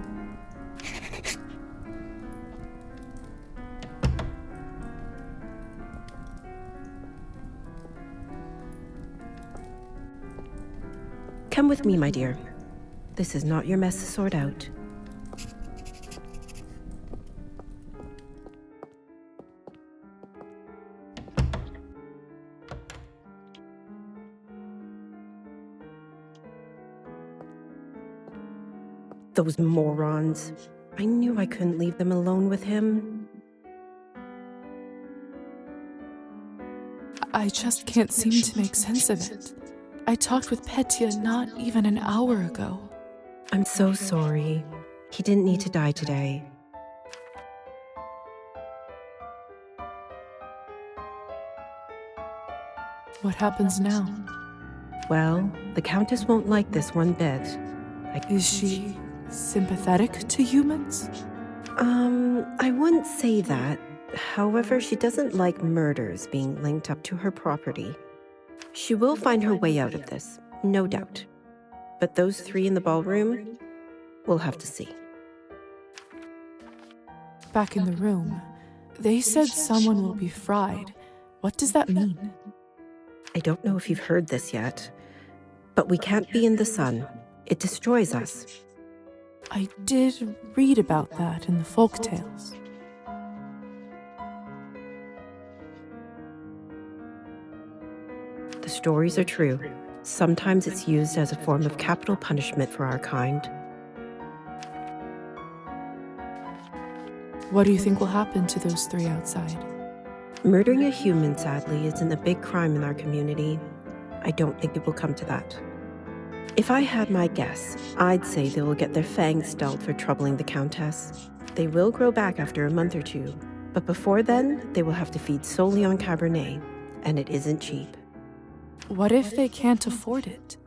Come with me, my dear. This is not your mess to sort out. Those morons. I knew I couldn't leave them alone with him. I just can't seem to make sense of it. I talked with Petya not even an hour ago. I'm so sorry. He didn't need to die today. What happens now? Well, the Countess won't like this one bit. Is she sympathetic to humans? I wouldn't say that. However, she doesn't like murders being linked up to her property. She will find her way out of this, no doubt. But those three in the ballroom, we'll have to see. Back in the room, they said someone will be fried. What does that mean? I don't know if you've heard this yet, but we can't be in the sun. It destroys us. I did read about that in the folk tales. The stories are true. Sometimes it's used as a form of capital punishment for our kind. What do you think will happen to those three outside? Murdering a human, sadly, isn't a big crime in our community. I don't think it will come to that. If I had my guess, I'd say they will get their fangs dealt for troubling the Countess. They will grow back after a month or two, but before then, they will have to feed solely on Cabernet, and it isn't cheap. What if they can't afford it?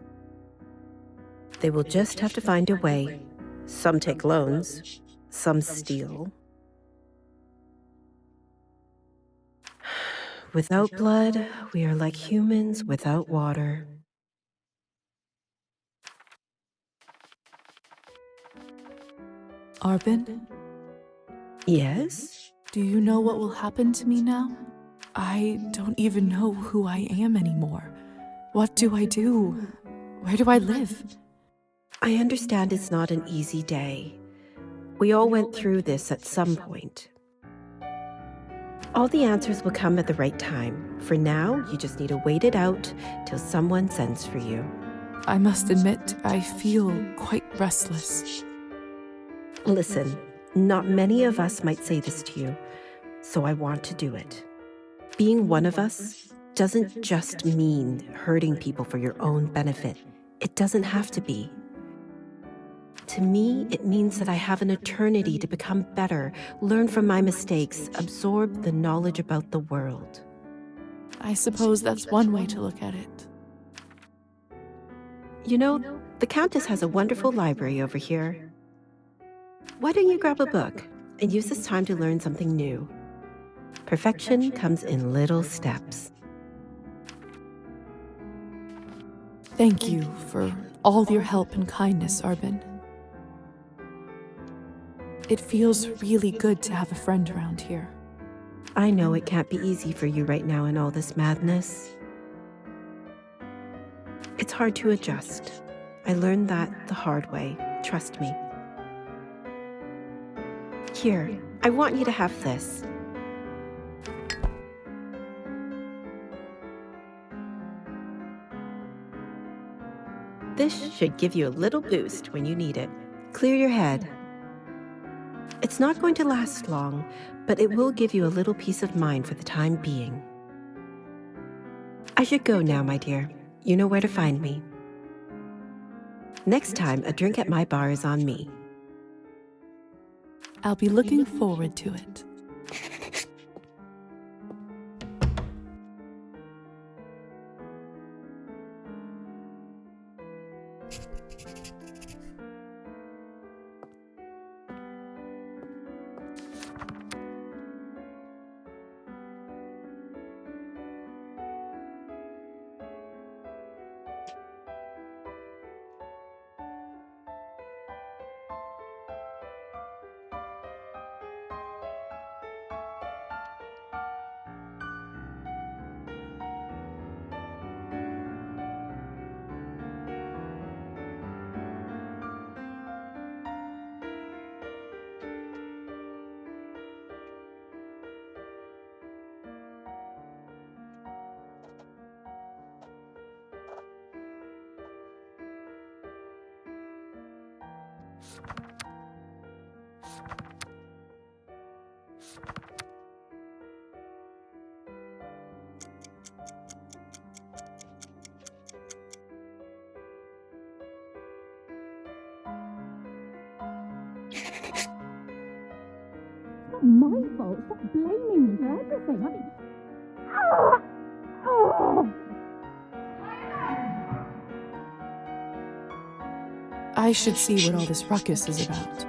They will just have to find a way. Some take loans, some steal. Without blood, we are like humans without water. Arbin? Yes? Do you know what will happen to me now? I don't even know who I am anymore. What do I do? Where do I live? I understand it's not an easy day. We all went through this at some point. All the answers will come at the right time. For now, you just need to wait it out till someone sends for you. I must admit, I feel quite restless. Listen, not many of us might say this to you, so I want to do it. Being one of us doesn't just mean hurting people for your own benefit. It doesn't have to be. To me, it means that I have an eternity to become better, learn from my mistakes, absorb the knowledge about the world. I suppose that's one way to look at it. You know, the Countess has a wonderful library over here. Why don't you grab a book and use this time to learn something new? Perfection comes in little steps. Thank you for all your help and kindness, Arbin. It feels really good to have a friend around here. I know it can't be easy for you right now in all this madness. It's hard to adjust. I learned that the hard way, trust me. Here, I want you to have this. This should give you a little boost when you need it. Clear your head. It's not going to last long, but it will give you a little peace of mind for the time being. I should go now, my dear. You know where to find me. Next time, a drink at my bar is on me. I'll be looking forward to it. My fault. Stop blaming me for everything. I should see what all this ruckus is about.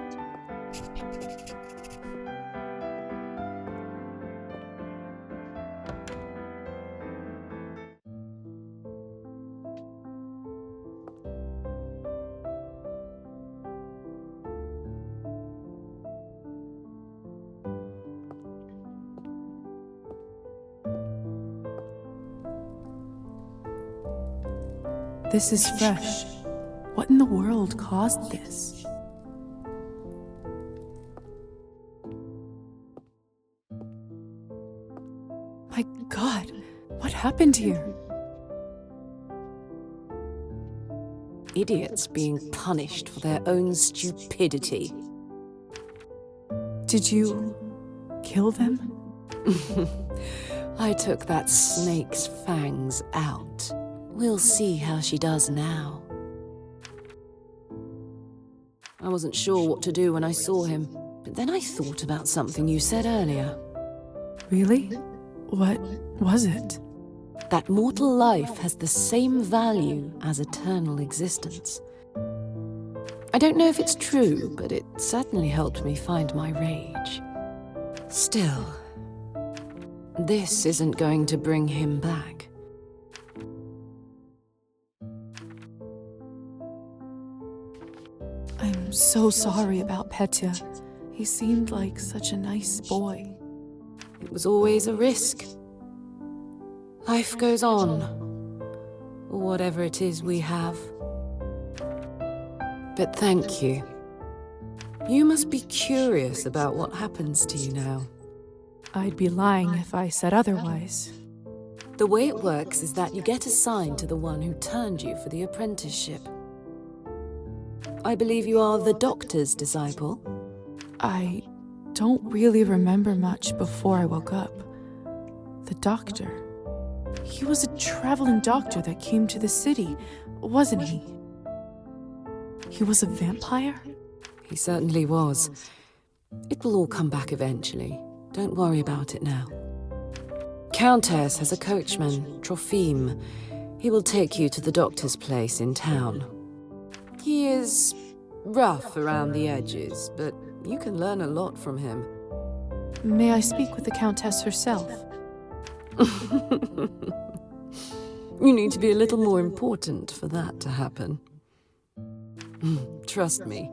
This is fresh. What in the world caused this? My God, what happened here? Idiots being punished for their own stupidity. Did you kill them? I took that snake's fangs out. We'll see how she does now. I wasn't sure what to do when I saw him, but then I thought about something you said earlier. Really? What was it? That mortal life has the same value as eternal existence. I don't know if it's true, but it certainly helped me find my rage. Still, this isn't going to bring him back. I'm so sorry about Petya. He seemed like such a nice boy. It was always a risk. Life goes on, or whatever it is we have. But thank you. You must be curious about what happens to you now. I'd be lying if I said otherwise. The way it works is that you get assigned to the one who turned you for the apprenticeship. I believe you are the doctor's disciple. I don't really remember much before I woke up. The doctor. He was a traveling doctor that came to the city, wasn't he? He was a vampire? He certainly was. It will all come back eventually. Don't worry about it now. Countess has a coachman, Trophime. He will take you to the doctor's place in town. He is rough around the edges, but you can learn a lot from him. May I speak with the Countess herself? You need to be a little more important for that to happen. Trust me,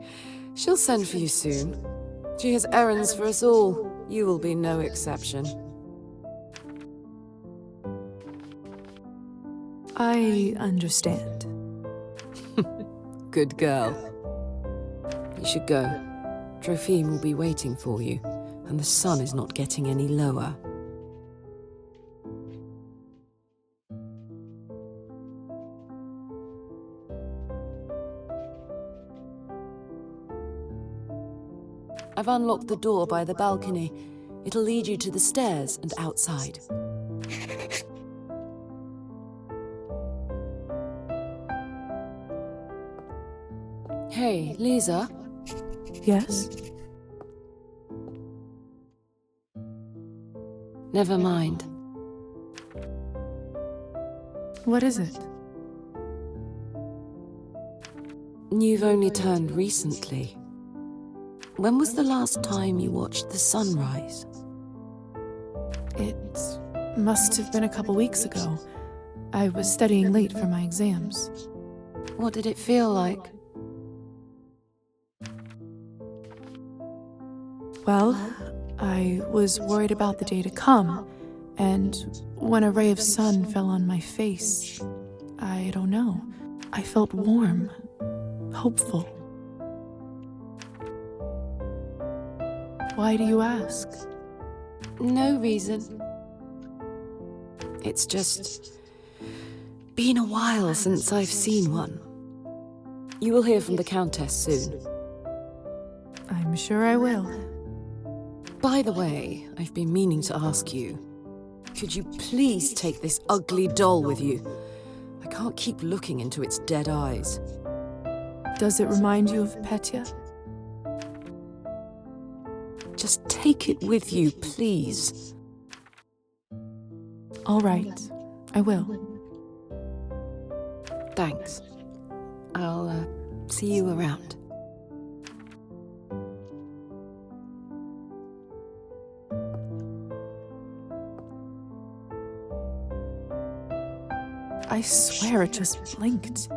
she'll send for you soon. She has errands for us all. You will be no exception. I understand. Good girl. You should go. Trophime will be waiting for you, and the sun is not getting any lower. I've unlocked the door by the balcony. It'll lead you to the stairs and outside. Hey, Lisa? Yes? Never mind. What is it? You've only turned recently. When was the last time you watched the sunrise? It must have been a couple weeks ago. I was studying late for my exams. What did it feel like? Well, I was worried about the day to come, and when a ray of sun fell on my face, I don't know, I felt warm, hopeful. Why do you ask? No reason. It's just been a while since I've seen one. You will hear from the Countess soon. I'm sure I will. By the way, I've been meaning to ask you, could you please take this ugly doll with you? I can't keep looking into its dead eyes. Does it remind you of Petya? Just take it with you, please. All right, I will. Thanks. I'll see you around. I swear it just blinked.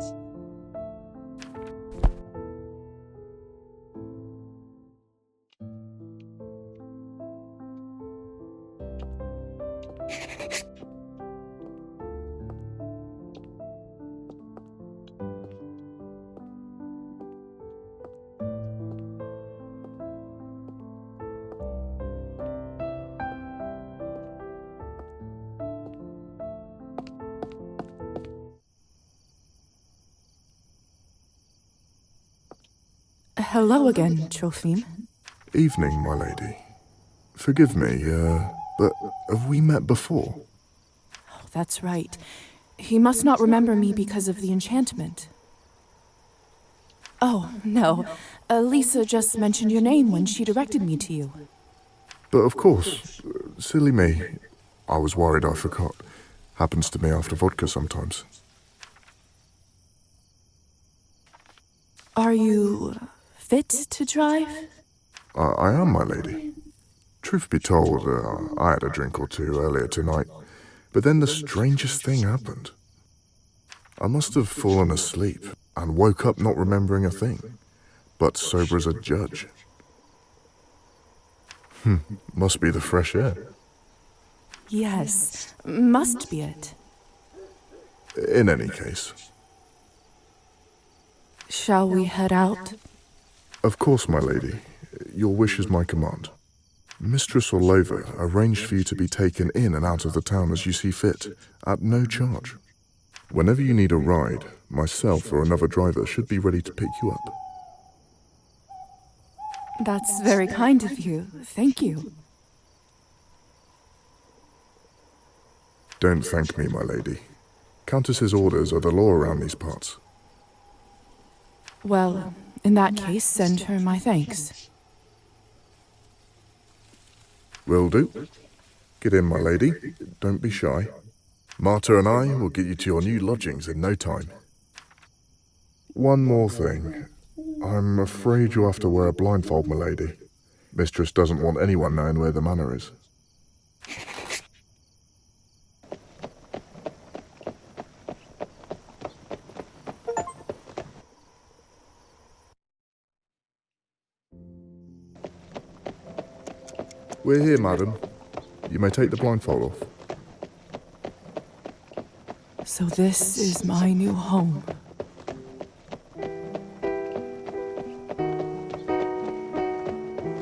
Hello again, Trophime. Evening, my lady. Forgive me, but have we met before? Oh, that's right. He must not remember me because of the enchantment. Oh, no. Lisa just mentioned your name when she directed me to you. But of course, silly me. I was worried I forgot. Happens to me after vodka sometimes. Are you fit to drive? I am, my lady. Truth be told, I had a drink or two earlier tonight, but then the strangest thing happened. I must have fallen asleep and woke up not remembering a thing, but sober as a judge. Must be the fresh air. Yes, must be it. In any case. Shall we head out? Of course, my lady. Your wish is my command. Mistress Orlova arranged for you to be taken in and out of the town as you see fit, at no charge. Whenever you need a ride, myself or another driver should be ready to pick you up. That's very kind of you. Thank you. Don't thank me, my lady. Countess's orders are the law around these parts. Well, in that case, send her my thanks. Will do. Get in, my lady. Don't be shy. Marta and I will get you to your new lodgings in no time. One more thing. I'm afraid you'll have to wear a blindfold, my lady. Mistress doesn't want anyone knowing where the manor is. We're here, madam. You may take the blindfold off. So this is my new home.